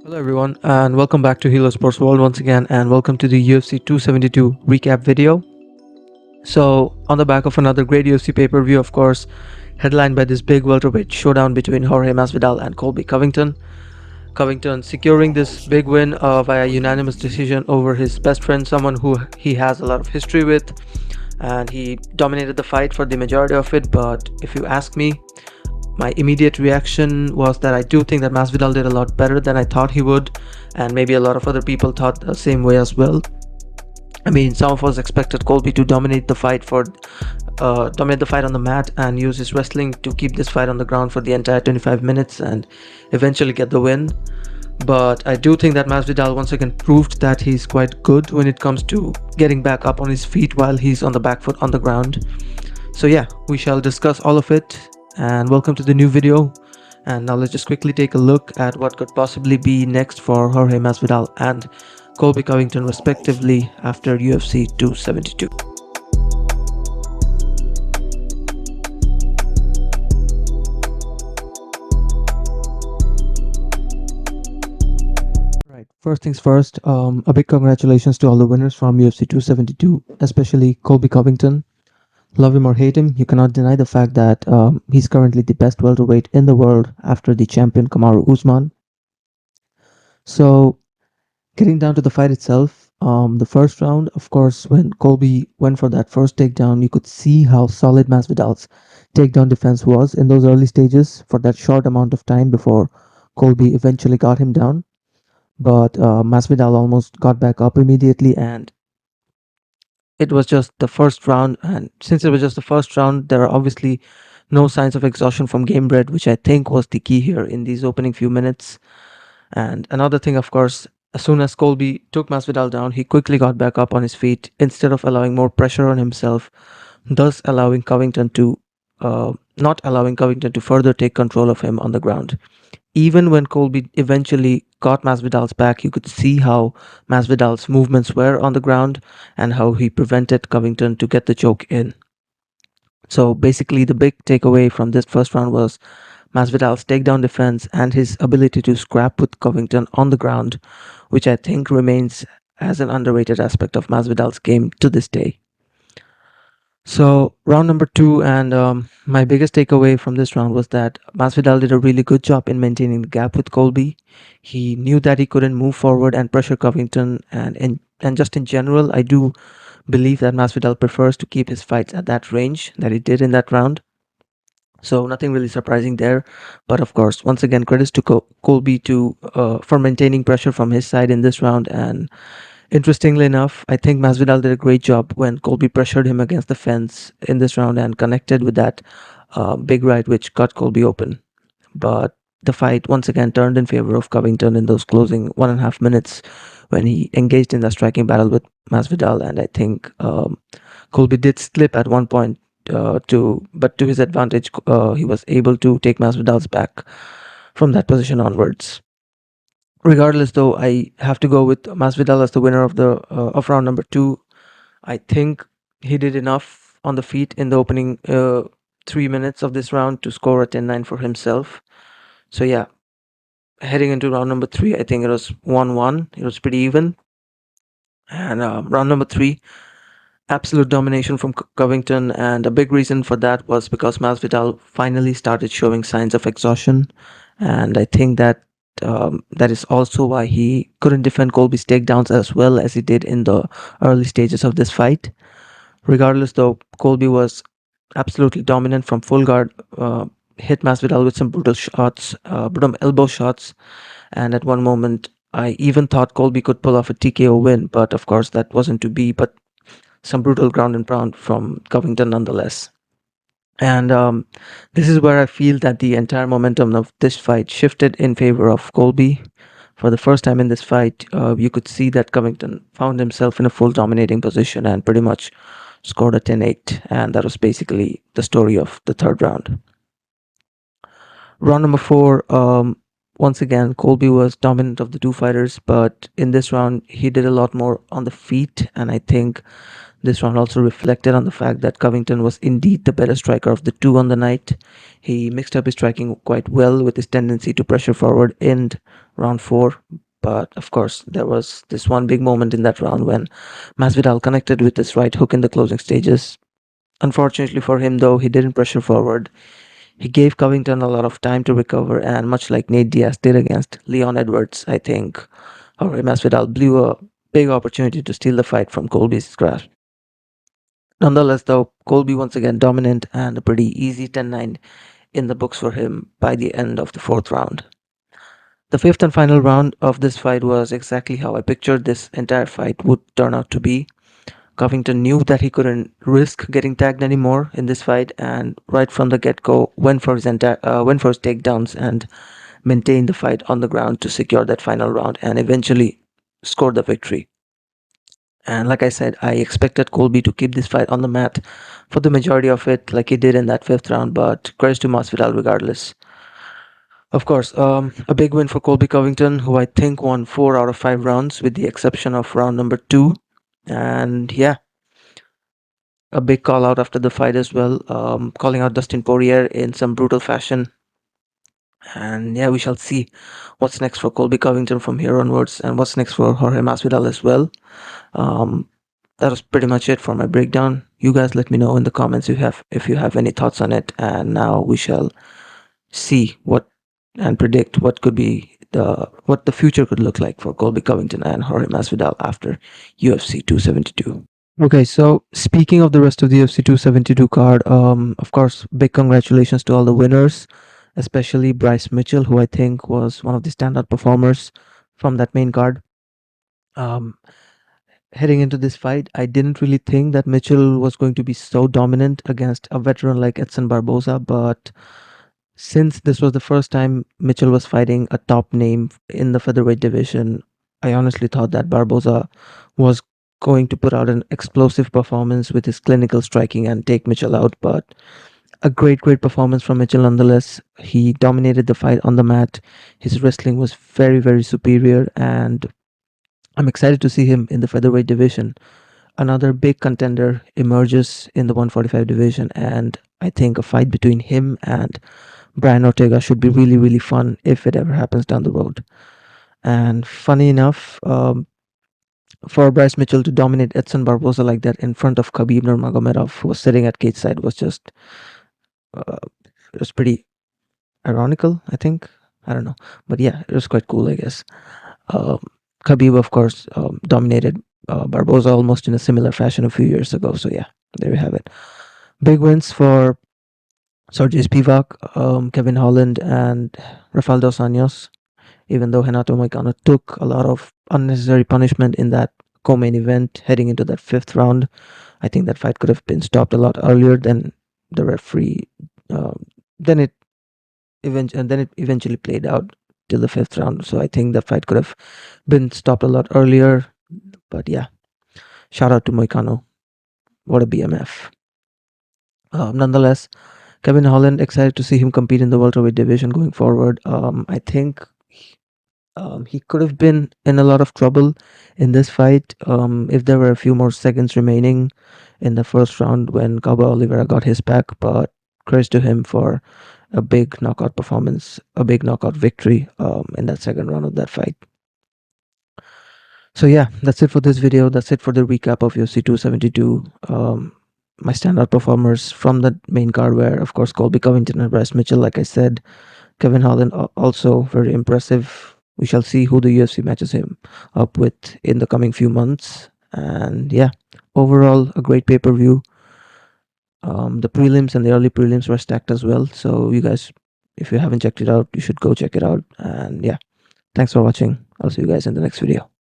Hello everyone and welcome back to Hilo Sports World once again, and welcome to the UFC 272 recap video. So on the back of another great UFC pay-per-view, of course, headlined by this big welterweight showdown between Jorge Masvidal and Colby Covington. Covington securing this big win via unanimous decision over his best friend, someone who he has a lot of history with, and he dominated the fight for the majority of it. But if you ask me, my immediate reaction was that I do think that Masvidal did a lot better than I thought he would, and maybe a lot of other people thought the same way as well. I mean, some of us expected Colby to dominate the fight on the mat and use his wrestling to keep this fight on the ground for the entire 25 minutes and eventually get the win. But I do think that Masvidal once again proved that he's quite good when it comes to getting back up on his feet while he's on the back foot on the ground. So yeah, we shall discuss all of it, and welcome to the new video. And now let's just quickly take a look at what could possibly be next for Jorge Masvidal and Colby Covington respectively after UFC 272. Right, first things first, a big congratulations to all the winners from UFC 272, especially Colby Covington. Love him or hate him, you cannot deny the fact that he's currently the best welterweight in the world after the champion Kamaru Usman. So, getting down to the fight itself, the first round, of course, when Colby went for that first takedown, you could see how solid Masvidal's takedown defense was in those early stages for that short amount of time before Colby eventually got him down. But Masvidal almost got back up immediately, and it was just the first round. And since it was just the first round, there are obviously no signs of exhaustion from Gamebred, which I think was the key here in these opening few minutes. And another thing, of course, as soon as Colby took Masvidal down, he quickly got back up on his feet instead of allowing more pressure on himself, thus allowing Covington to not allowing Covington to further take control of him on the ground. Even when Colby eventually got Masvidal's back, you could see how Masvidal's movements were on the ground and how he prevented Covington to get the choke in. So basically, the big takeaway from this first round was Masvidal's takedown defense and his ability to scrap with Covington on the ground, which I think remains as an underrated aspect of Masvidal's game to this day. So round number two, and my biggest takeaway from this round was that Masvidal did a really good job in maintaining the gap with Colby. He knew that he couldn't move forward and pressure Covington, and just in general, I do believe that Masvidal prefers to keep his fights at that range that he did in that round. So nothing really surprising there, but of course, once again, credits to Colby for maintaining pressure from his side in this round. And interestingly enough, I think Masvidal did a great job when Colby pressured him against the fence in this round and connected with that big right, which cut Colby open. But the fight once again turned in favor of Covington in those closing 1.5 minutes when he engaged in the striking battle with Masvidal. And I think Colby did slip at one point, but to his advantage, he was able to take Masvidal's back from that position onwards. Regardless, though, I have to go with Masvidal as the winner of round number two. I think he did enough on the feet in the opening 3 minutes of this round to score a 10-9 for himself. So yeah, heading into round number three, I think it was 1-1. It was pretty even. And round number three, absolute domination from Covington, and a big reason for that was because Masvidal finally started showing signs of exhaustion, and I think that that is also why he couldn't defend Colby's takedowns as well as he did in the early stages of this fight. Regardless, though, Colby was absolutely dominant from full guard, hit Masvidal with some brutal shots, brutal elbow shots, and at one moment I even thought Colby could pull off a TKO win, but of course that wasn't to be. But some brutal ground and pound from Covington nonetheless. And this is where I feel that the entire momentum of this fight shifted in favor of Colby. For the first time in this fight, you could see that Covington found himself in a full dominating position and pretty much scored a 10-8. And that was basically the story of the third round. Round number four, once again, Colby was dominant of the two fighters, but in this round, he did a lot more on the feet. And I think This round also reflected on the fact that Covington was indeed the better striker of the two on the night. He mixed up his striking quite well with his tendency to pressure forward in round four. But of course, there was this one big moment in that round when Masvidal connected with his right hook in the closing stages. Unfortunately for him, though, he didn't pressure forward. He gave Covington a lot of time to recover, and much like Nate Diaz did against Leon Edwards, I think Jorge Masvidal blew a big opportunity to steal the fight from Colby's grasp. Nonetheless, though, Colby once again dominant and a pretty easy 10-9 in the books for him by the end of the fourth round. The fifth and final round of this fight was exactly how I pictured this entire fight would turn out to be. Covington knew that he couldn't risk getting tagged anymore in this fight, and right from the get-go went for his takedowns and maintained the fight on the ground to secure that final round and eventually score the victory. And like I said, I expected Colby to keep this fight on the mat for the majority of it, like he did in that fifth round, but credit to Masvidal regardless. Of course, a big win for Colby Covington, who I think won 4 out of 5 rounds, with the exception of round number 2. And yeah, a big call out after the fight as well, calling out Dustin Poirier in some brutal fashion. And yeah, we shall see what's next for Colby Covington from here onwards, and what's next for Jorge Masvidal as well. Um, that was pretty much it for my breakdown. You guys let me know in the comments if you have any thoughts on it. And now we shall see what and predict what the future could look like for Colby Covington and Jorge Masvidal after UFC 272. Okay, so speaking of the rest of the UFC 272 card, of course, big congratulations to all the winners, especially Bryce Mitchell, who I think was one of the standout performers from that main card. Um, Heading into this fight, I didn't really think that Mitchell was going to be so dominant against a veteran like Edson Barboza, but since this was the first time Mitchell was fighting a top name in the featherweight division, I honestly thought that Barboza was going to put out an explosive performance with his clinical striking and take Mitchell out. But a great performance from Mitchell nonetheless. He dominated the fight on the mat. His wrestling was very superior, and I'm excited to see him in the featherweight division. Another big contender emerges in the 145 division, and I think a fight between him and Brian Ortega should be really fun if it ever happens down the road. And funny enough, for Bryce Mitchell to dominate Edson Barboza like that in front of Khabib Nurmagomedov, who was sitting at cage side, was just uh, it was pretty ironical. I think, I don't know, but yeah, it was quite cool, I guess. Um, Khabib, of course, dominated Barboza almost in a similar fashion a few years ago. So yeah, there you have it. Big wins for Sergey Spivak, Kevin Holland, and Rafael dos Anjos. Even though Renato Moicano took a lot of unnecessary punishment in that co-main event heading into that fifth round, I think that fight could have been stopped a lot earlier than the referee. Um, then it eventually played out till the fifth round. So I think the fight could have been stopped a lot earlier. But yeah, shout out to Moicano. What a BMF. Nonetheless, Kevin Holland, excited to see him compete in the welterweight division going forward. I think he could have been in a lot of trouble in this fight if there were a few more seconds remaining in the first round when Cowboy Oliveira got his back. But credit to him for a big knockout performance, a big knockout victory in that second round of that fight. So yeah, that's it for this video. That's it for the recap of UFC 272. My standout performers from the main card were, of course, Colby Covington and Bryce Mitchell, like I said. Kevin Holland also very impressive. We shall see who the UFC matches him up with in the coming few months. And yeah, overall a great pay-per-view. The prelims and the early prelims were stacked as well. So you guys, if you haven't checked it out, you should go check it out. And yeah, thanks for watching. I'll see you guys in the next video.